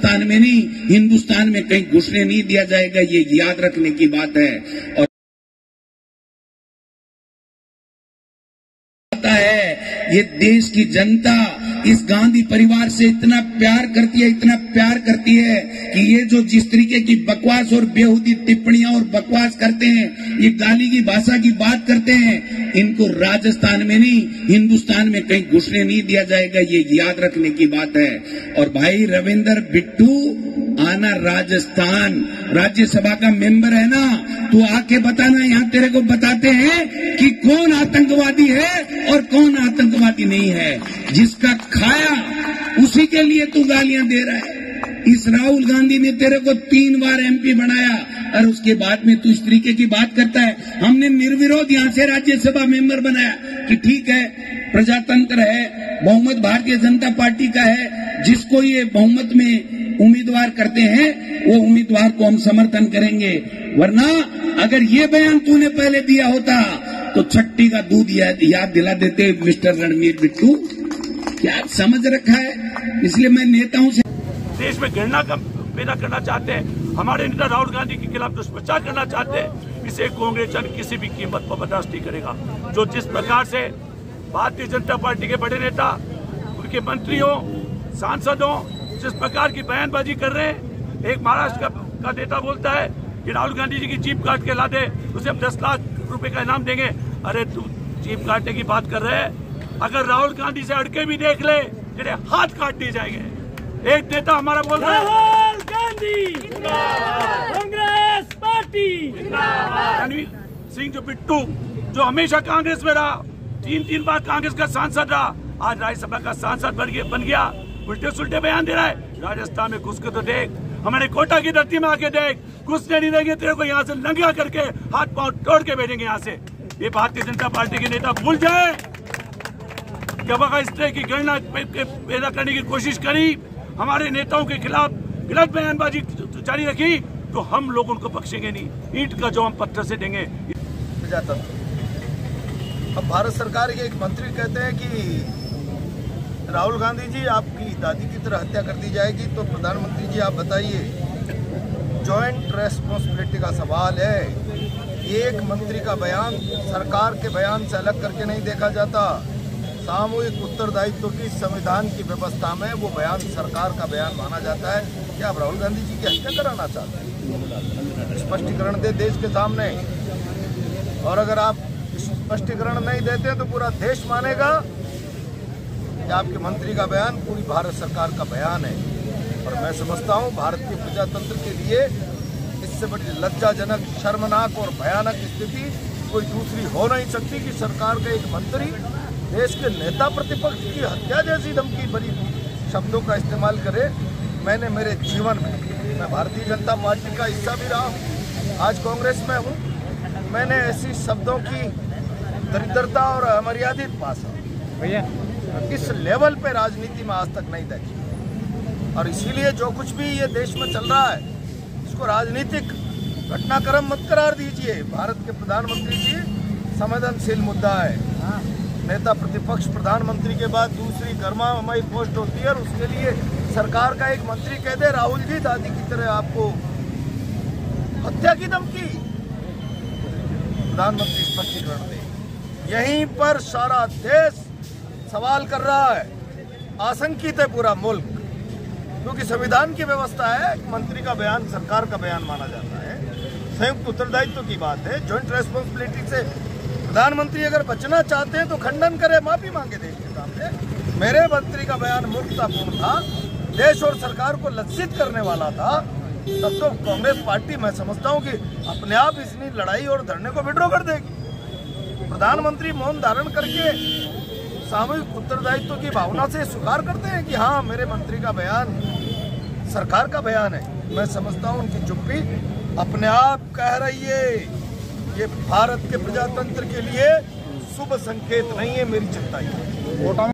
राजस्थान में नहीं, हिंदुस्तान में कहीं घुसने नहीं दिया जाएगा, ये याद रखने की बात है। और ये देश की जनता इस गांधी परिवार से इतना प्यार करती है कि ये जो जिस तरीके की बकवास और बेहुदी टिप्पणियां और बकवास करते हैं, ये गाली की भाषा की बात करते हैं, इनको राजस्थान में नहीं, हिंदुस्तान में कहीं घुसने नहीं दिया जाएगा, ये याद रखने की बात है। और भाई रविंदर बिट्टू आना राजस्थान, राज्यसभा का मेंबर है ना, तो आके बताना, यहाँ तेरे को बताते हैं कि कौन आतंकवादी है और कौन आतंकवादी नहीं है। जिसका खाया उसी के लिए तू गालियां दे रहा है। इस राहुल गांधी ने तेरे को 3 बार एमपी बनाया और उसके बाद में तू इस तरीके की बात करता है। हमने निर्विरोध यहां से राज्यसभा मेंबर बनाया कि ठीक है, प्रजातंत्र है, बहुमत भारतीय जनता पार्टी का है, जिसको ये बहुमत में उम्मीदवार करते हैं वो उम्मीदवार को हम समर्थन करेंगे। वरना अगर ये बयान तूने पहले दिया होता तो छट्टी का दूध याद दिला देते मिस्टर रणवीर बिट्टू। क्या समझ रखा है? इसलिए मैं नेताओं से देश में घृणा पैदा करना चाहते हैं, हमारे नेता राहुल गांधी के खिलाफ दुष्प्रचार करना चाहते हैं, इसे कांग्रेस जन किसी भी कीमत पर बर्दाश्त नहीं करेगा। जो जिस प्रकार से भारतीय जनता पार्टी के बड़े नेता, उनके मंत्रियों, सांसदों जिस प्रकार की बयानबाजी कर रहे हैं, एक महाराष्ट्र का नेता बोलता है कि राहुल गांधी जी की जीप काट के ला दे, उसे हम 10 लाख रुपए का इनाम देंगे। अरे तू जीप काटने की बात कर रहे हैं, अगर राहुल गांधी से अड़के भी देख ले, तेरे हाथ काट दिए जाएंगे। एक नेता हमारा बोल रहा है राहुल गांधी कांग्रेस पार्टी, रणवीर सिंह जो बिट्टू, जो हमेशा कांग्रेस में रहा, 3 बार कांग्रेस का सांसद रहा, आज राज्यसभा का सांसद बन गया, उल्टे सुल्टे बयान दे रहा है। राजस्थान में घुस के तो देख, हमारे कोटा की धरती में आके देख, घुसने नहीं देंगे तेरे को, यहाँ से नंगा करके हाथ पांव तोड़ के भेजेंगे यहाँ से। ये भारतीय जनता पार्टी के नेता भूल जाए कि वह इस तरह की गणना पैदा करने की कोशिश करी, हमारे नेताओं के खिलाफ गलत बयानबाजी जारी रखी, तो हम लोग उनको बख्शेंगे नहीं, ईंट का जवाब पत्थर से देंगे। अब भारत सरकार के एक मंत्री कहते हैं कि राहुल गांधी जी आपकी दादी की तरह हत्या कर दी जाएगी, तो प्रधानमंत्री जी आप बताइए, जॉइंट रेस्पॉन्सिबिलिटी का सवाल है। एक मंत्री का बयान सरकार के बयान से अलग करके नहीं देखा जाता। सामूहिक उत्तरदायित्व की संविधान की व्यवस्था में वो बयान सरकार का बयान माना जाता है। क्या आप राहुल गांधी जी की हत्या कराना चाहते हैं? स्पष्टीकरण दे देश के सामने, और अगर आप स्पष्टीकरण नहीं देते तो पूरा देश मानेगा कि आपके मंत्री का बयान पूरी भारत सरकार का बयान है। और मैं समझता हूँ भारतीय प्रजातंत्र के लिए इससे बड़ी लज्जाजनक, शर्मनाक और भयानक स्थिति कोई दूसरी हो नहीं सकती कि सरकार का एक मंत्री देश के नेता प्रतिपक्ष की हत्या जैसी धमकी भरी शब्दों का इस्तेमाल करे। मैंने मेरे जीवन में, मैं भारतीय जनता पार्टी का हिस्सा भी रहा हूँ, आज कांग्रेस में हूँ, मैंने ऐसी शब्दों की दरिद्रता और अमर्यादित भाषा इस लेवल पे राजनीति में आज तक नहीं देखी। और इसीलिए जो कुछ भी ये देश में चल रहा है, इसको राजनीतिक घटनाक्रम मत करार दीजिए। भारत के प्रधानमंत्री जी संवेदनशील मुद्दा है। नेता प्रतिपक्ष प्रधानमंत्री के बाद दूसरी गर्मामयी पोस्ट होती है, और उसके लिए सरकार का एक मंत्री कह दे राहुल जी दादी की तरह आपको हत्या की धमकी, प्रधानमंत्री स्पष्टीकरण दे। यहीं पर सारा देश सवाल कर रहा है, आशंकित है पूरा मुल्क, क्योंकि संविधान की व्यवस्था है, मंत्री का बयान सरकार का बयान माना जाता है। संयुक्त उत्तरदायित्व की बात है, जॉइंट रेस्पॉन्सिबिलिटी से प्रधानमंत्री अगर बचना चाहते हैं तो खंडन करे, माफी मांगे देश के सामने। मेरे मंत्री का बयान मूर्खतापूर्ण था, देश और सरकार को लज्जित करने वाला था, तब तो कांग्रेस पार्टी मैं समझता हूं कि अपने आप इतनी लड़ाई और धरने को विड्रॉ कर देगी। प्रधानमंत्री मौन धारण करके सामूहिक उत्तरदायित्व की भावना से स्वीकार करते हैं कि हाँ मेरे मंत्री का बयान सरकार का बयान है। मैं समझता हूं उनकी चुप्पी अपने आप कह रही है, ये भारत के प्रजातंत्र के लिए शुभ संकेत नहीं है। मेरी चिंता है।